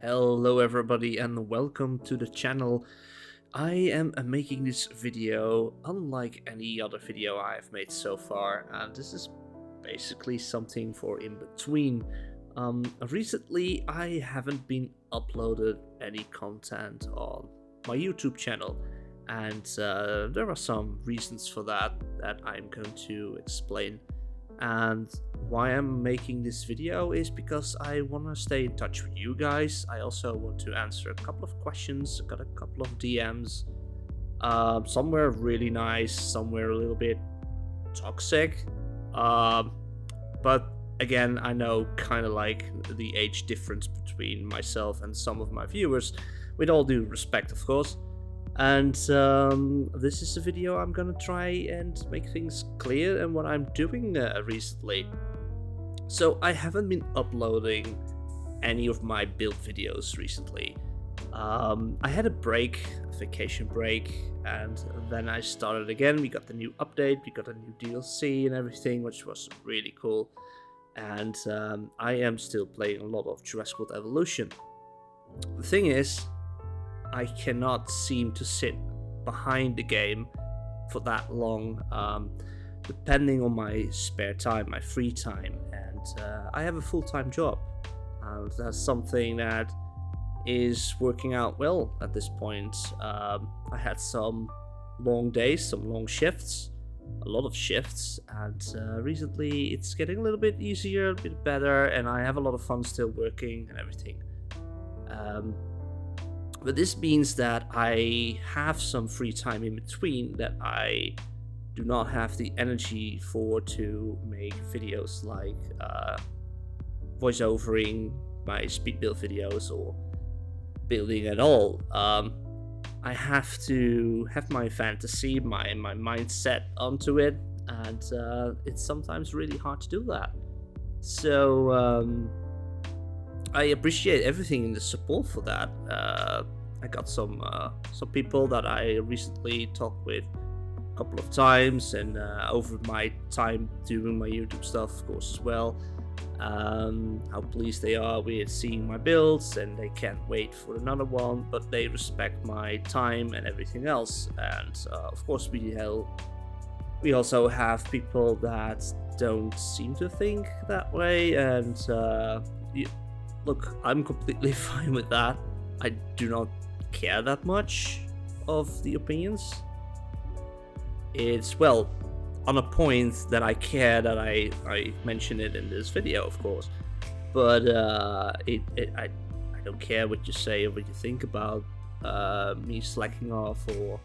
Hello everybody and welcome to the channel. I am making this video unlike any other video I have made so far, and this is basically something for in between. Recently I haven't been uploaded any content on my YouTube channel, and there are some reasons for that I'm going to explain. And why I'm making this video is because I want to stay in touch with you guys. I also want to answer a couple of questions. I got a couple of DMs. Some were really nice, some were a little bit toxic. But again, I know kind of like the age difference between myself and some of my viewers, with all due respect, of course. And this is a video I'm gonna try and make things clear and what I'm doing recently. So I haven't been uploading any of my build videos recently. I had a break, a vacation break, and then I started again. We got the new update, we got a new DLC and everything, which was really cool. And I am still playing a lot of Jurassic World Evolution. The thing is, I cannot seem to sit behind the game for that long, depending on my spare time, my free time, and I have a full-time job. That's something that is working out well at this point. I had some long days, some long shifts, a lot of shifts, and recently it's getting a little bit easier, a bit better, and I have a lot of fun still working and everything. But this means that I have some free time in between that I do not have the energy for to make videos like voiceovering my speed build videos or building at all. I have to have my fantasy, my mindset onto it, and it's sometimes really hard to do that. So I appreciate everything in the support for that. I got some people that I recently talked with a couple of times, and over my time doing my YouTube stuff, of course, as well. How pleased they are with seeing my builds, and they can't wait for another one, but they respect my time and everything else. And of course, we also have people that don't seem to think that way, and look, I'm completely fine with that. I do not care that much of the opinions. It's, well, on a point that I care that I mention it in this video, of course. But I don't care what you say or what you think about me slacking off or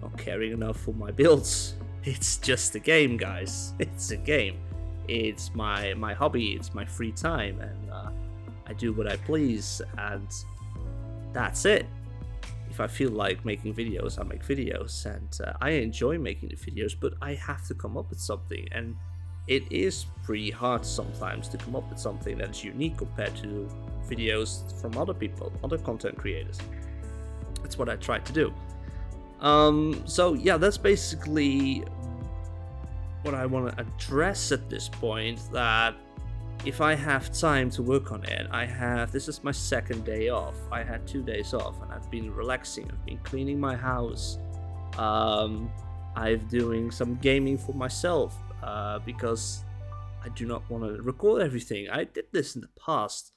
not caring enough for my builds. It's just a game, guys. It's a game. It's my hobby. It's my free time, and I do what I please, and that's it. If I feel like making videos, I make videos, and I enjoy making the videos, but I have to come up with something, and it is pretty hard sometimes to come up with something that is unique compared to videos from other people, other content creators. That's what I try to do. So yeah, that's basically what I want to address at this point, that if I have time to work on it, this is my second day off. I had 2 days off, and I've been relaxing. I've been cleaning my house. I've doing some gaming for myself, because I do not want to record everything. I did this in the past,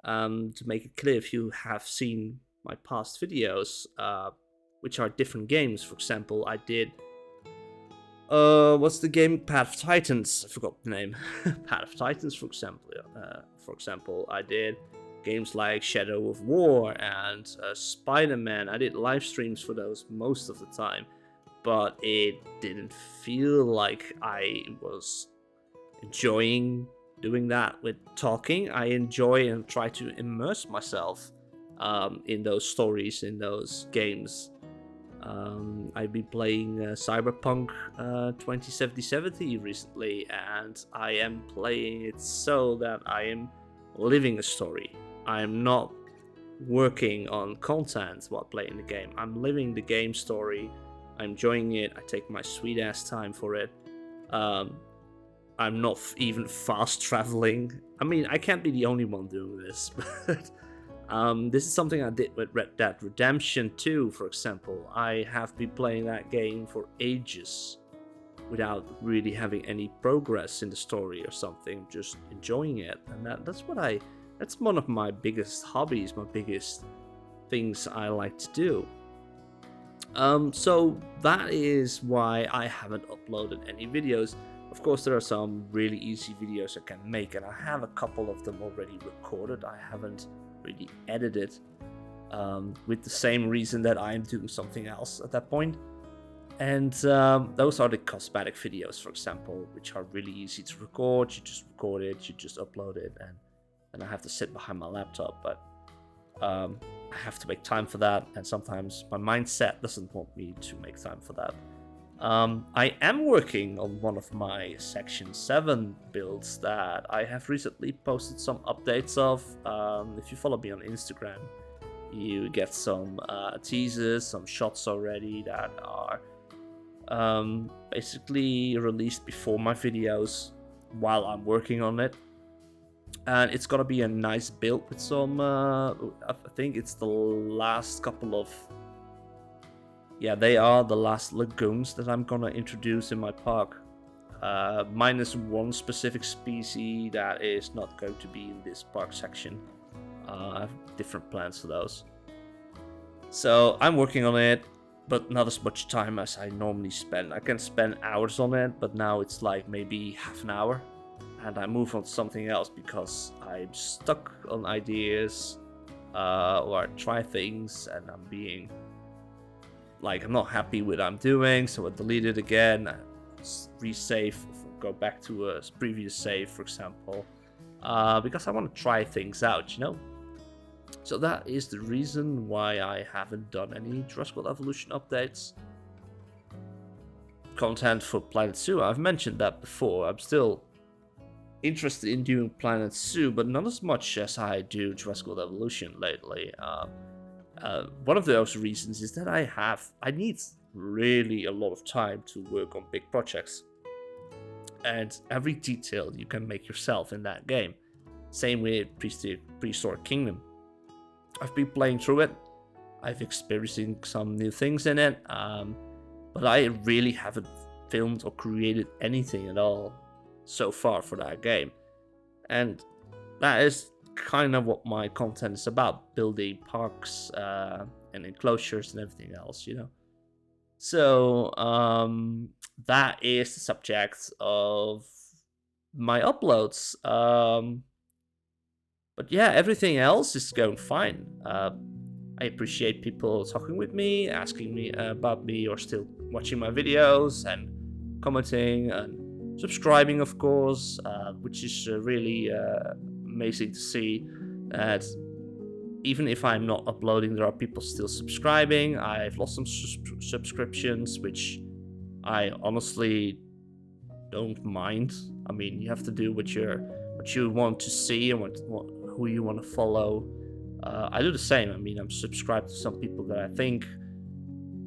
to make it clear if you have seen my past videos, which are different games. For example, I did what's the game? Path of Titans. I forgot the name. Path of Titans, for example. I did games like Shadow of War and Spider-Man. I did live streams for those most of the time, but it didn't feel like I was enjoying doing that with talking. I enjoy and try to immerse myself in those stories, in those games. I've been playing Cyberpunk 2077 recently, and I am playing it so that I am living a story. I am not working on content while playing the game. I'm living the game story. I'm enjoying it. I take my sweet ass time for it. I'm not even fast traveling. I mean, I can't be the only one doing this, but This is something I did with Red Dead Redemption 2, for example. I have been playing that game for ages without really having any progress in the story or something, just enjoying it. And that's one of my biggest hobbies, my biggest things I like to do. So that is why I haven't uploaded any videos. Of course, there are some really easy videos I can make, and I have a couple of them already recorded. I haven't really edited, with the same reason that I'm doing something else at that point. And those are the cosmetic videos, for example, which are really easy to record. You just record it, you just upload it, and then I have to sit behind my laptop. But I have to make time for that, and sometimes my mindset doesn't want me to make time for that. I am working on one of my Section 7 builds that I have recently posted some updates of. If you follow me on Instagram, you get some teasers, some shots already that are basically released before my videos while I'm working on it. And it's gonna be a nice build with some, I think it's the last couple of, yeah, they are the last lagoons that I'm gonna introduce in my park. Minus one specific species that is not going to be in this park section. I have different plans for those. So I'm working on it, but not as much time as I normally spend. I can spend hours on it, but now it's like maybe half an hour. And I move on to something else because I'm stuck on ideas, or I try things and I'm being like, I'm not happy with what I'm doing, so I delete it again, resave, go back to a previous save, for example, because I want to try things out, you know? So that is the reason why I haven't done any Jurassic World Evolution updates. Content for Planet Zoo, I've mentioned that before. I'm still interested in doing Planet Zoo, but not as much as I do Jurassic World Evolution lately. One of those reasons is that I need really a lot of time to work on big projects. And every detail you can make yourself in that game. Same with Prehistoric Kingdom. I've been playing through it. I've experiencing some new things in it. But I really haven't filmed or created anything at all so far for that game. And that is kind of what my content is about, building parks and enclosures and everything else, you know. So that is the subject of my uploads. But yeah, everything else is going fine. I appreciate people talking with me, asking me about me, or still watching my videos and commenting and subscribing, of course, which is really amazing to see that even if I'm not uploading, there are people still subscribing. I've lost some subscriptions, which I honestly don't mind. I mean, you have to do what you want to see and who you want to follow. I do the same. I mean, I'm subscribed to some people that I think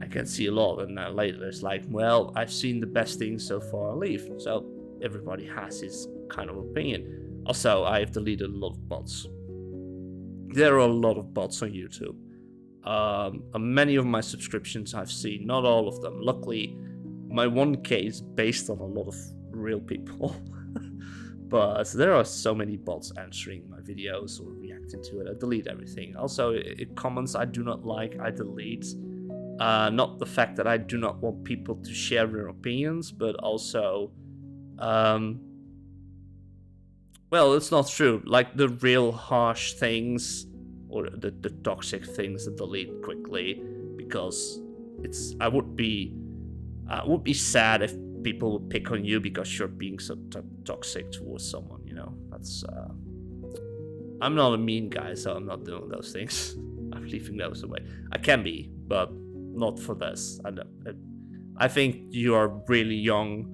I can see a lot, and then later it's like, well, I've seen the best things so far, I'll leave. So everybody has his kind of opinion. Also, I've deleted a lot of bots. There are a lot of bots on YouTube. Many of my subscriptions I've seen, not all of them. Luckily, my 1K is based on a lot of real people. But there are so many bots answering my videos or reacting to it. I delete everything. Also, comments I do not like, I delete. Not the fact that I do not want people to share their opinions, but also, well, it's not true. Like the real harsh things or the toxic things, I delete quickly, because I would be sad if people would pick on you because you're being so toxic towards someone, you know. That's I'm not a mean guy, so I'm not doing those things. I'm leaving those away. I can be, but not for this. I think you are really young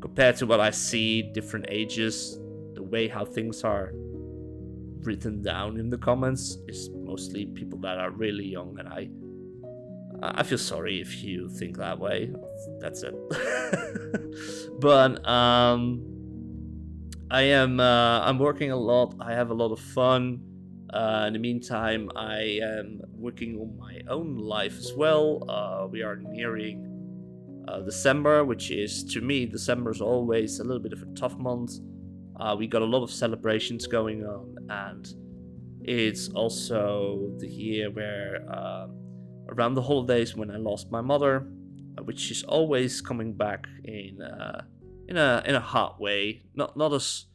compared to what I see, different ages. The way how things are written down in the comments is mostly people that are really young, and I feel sorry if you think that way. That's it. But I'm working a lot. I have a lot of fun. In the meantime, I am working on my own life as well. We are nearing December, which is, to me, December is always a little bit of a tough month. We got a lot of celebrations going on, and it's also the year where around the holidays when I lost my mother, which is always coming back in a hard way. Not as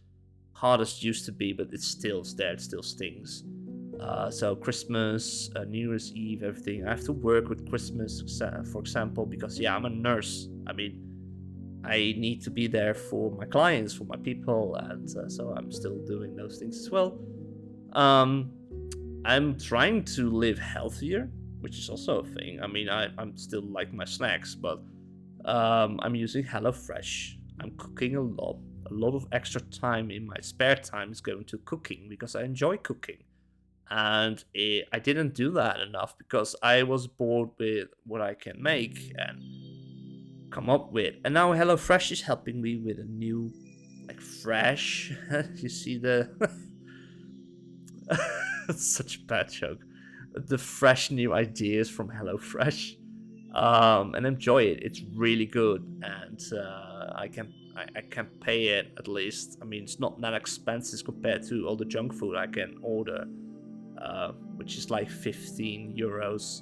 hard as it used to be, but it's still there. It still stings. So Christmas, New Year's Eve, everything. I have to work with Christmas, for example, because yeah, I'm a nurse. I mean, I need to be there for my clients, for my people, and so I'm still doing those things as well. Um, I'm trying to live healthier, which is also a thing. I mean, I'm still like my snacks, but I'm using HelloFresh. I'm cooking a lot. A lot of extra time in my spare time is going to cooking because I enjoy cooking. And I didn't do that enough because I was bored with what I can make and come up with. And now HelloFresh is helping me with a new, like, fresh. You see the. Such a bad joke. The fresh new ideas from HelloFresh. And enjoy it. It's really good, and I can pay it at least. I mean, it's not that expensive compared to all the junk food I can order, which is like 15 euros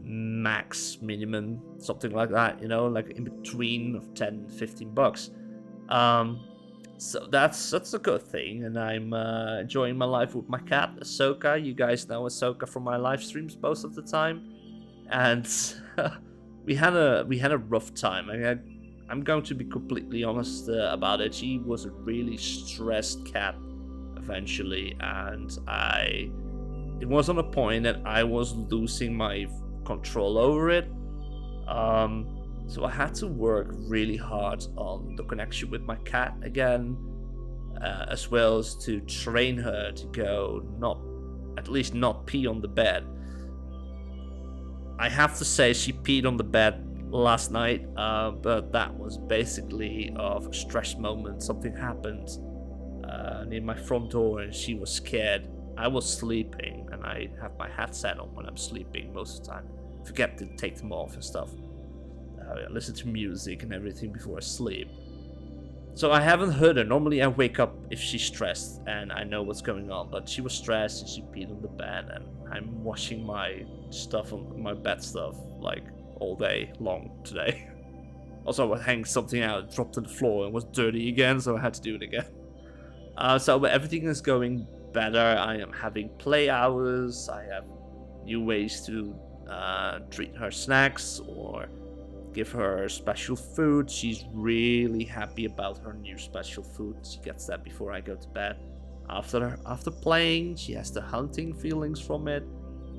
max minimum, something like that. You know, like in between of 10, 15 bucks. So that's a good thing, and I'm enjoying my life with my cat Ahsoka. You guys know Ahsoka from my live streams most of the time, and we had a rough time. I'm going to be completely honest about it. She was a really stressed cat eventually, and it was on a point that I was losing my control over it. So I had to work really hard on the connection with my cat again, as well as to train her to go at least not pee on the bed. I have to say she peed on the bed last night, but that was basically of a stress moment. Something happened near my front door and she was scared. I was sleeping and I have my headset on when I'm sleeping most of the time. Forget to take them off and stuff. Listen to music and everything before I sleep. So I haven't heard her. Normally I wake up if she's stressed and I know what's going on, but she was stressed and she peed on the bed, and I'm washing my stuff on my bed stuff like all day long today. Also, I hanged something out, dropped to the floor and was dirty again, so I had to do it again. So everything is going better. I am having play hours. I have new ways to treat her snacks or give her special food. She's really happy about her new special food. She gets that before I go to bed. After playing, she has the hunting feelings from it.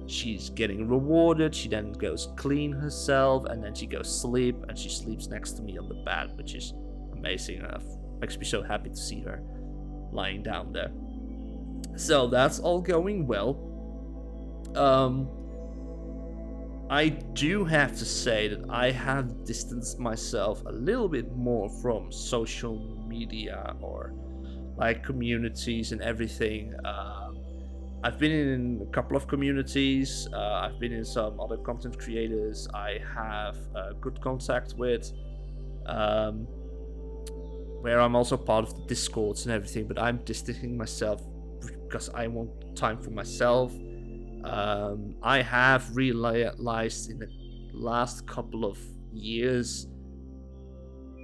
She's getting rewarded. She then goes clean herself, and then she goes sleep, and she sleeps next to me on the bed, which is amazing. Makes me so happy to see her lying down there. So that's all going well. I do have to say that I have distanced myself a little bit more from social media or like communities and everything. I've been in a couple of communities. I've been in some other content creators I have good contact with, where I'm also part of the Discords and everything, but I'm distancing myself because I want time for myself. I have realized in the last couple of years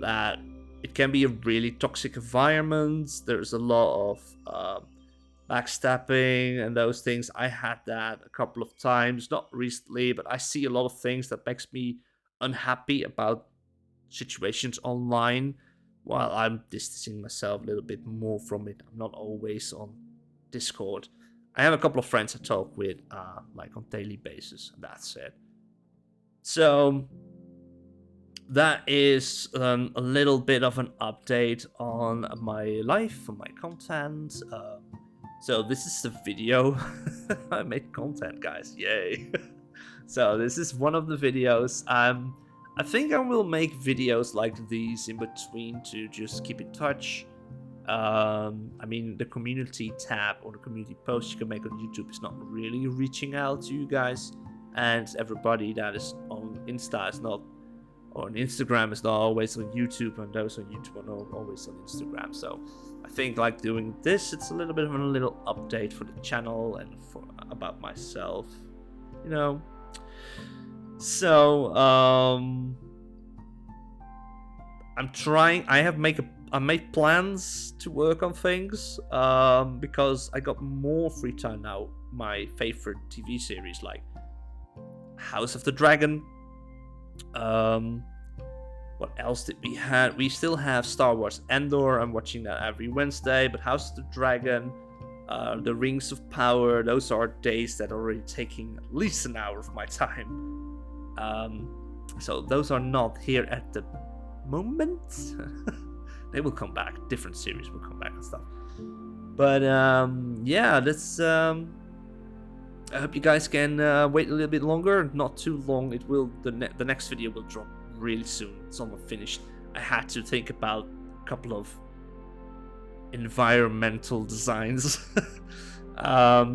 that it can be a really toxic environment. There's a lot of backstabbing and those things. I had that a couple of times, not recently, but I see a lot of things that makes me unhappy about situations online, while I'm distancing myself a little bit more from it. I'm not always on Discord. I have a couple of friends I talk with, like on daily basis, and that's it. So that is a little bit of an update on my life, on my content. So this is the video. I made content, guys. Yay. So this is one of the videos. I think I will make videos like these in between to just keep in touch. I mean, the community tab or the community post you can make on YouTube is not really reaching out to you guys, and everybody that is on Insta is not, or on Instagram is not always on YouTube, and those on YouTube are not always on Instagram. So I think like doing this, it's a little bit of a little update for the channel and for about myself, you know. So I'm trying. I made plans to work on things because I got more free time now. My favorite TV series like House of the Dragon. What else did we have? We still have Star Wars Andor. I'm watching that every Wednesday. But House of the Dragon, the Rings of Power, those are days that are already taking at least an hour of my time. So those are not here at the moment. They will come back. Different series will come back and stuff. But yeah, that's. I hope you guys can wait a little bit longer. Not too long. It will. The next video will drop really soon. It's almost finished. I had to think about a couple of environmental designs.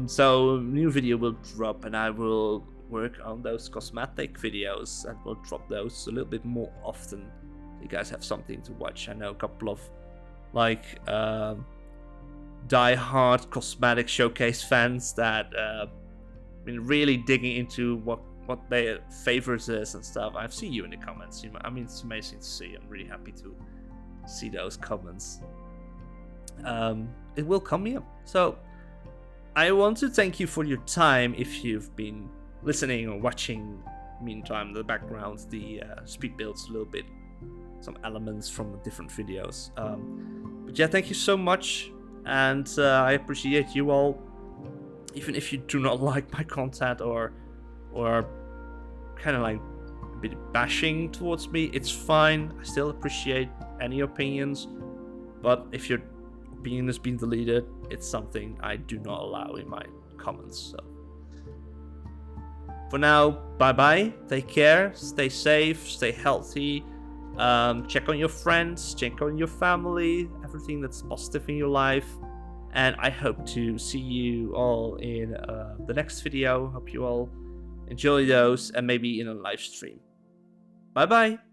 So new video will drop, and I will work on those cosmetic videos, and we'll drop those a little bit more often. You guys have something to watch. I know a couple of like die-hard cosmetic showcase fans that been really digging into what their favorites is and stuff. I've seen you in the comments. I mean, it's amazing to see. I'm really happy to see those comments. It will come here. So I want to thank you for your time. If you've been listening or watching, meantime, in the background, the speed builds a little bit, some elements from different videos. But yeah, thank you so much, and I appreciate you all. Even if you do not like my content or kind of like a bit bashing towards me, it's fine. I still appreciate any opinions. But if your opinion has been deleted, it's something I do not allow in my comments. So for now, bye bye. Take care. Stay safe. Stay healthy. Check on your friends. Check on your family. Everything that's positive in your life. And I hope to see you all in the next video. Hope you all enjoy those, and maybe in a live stream. Bye bye.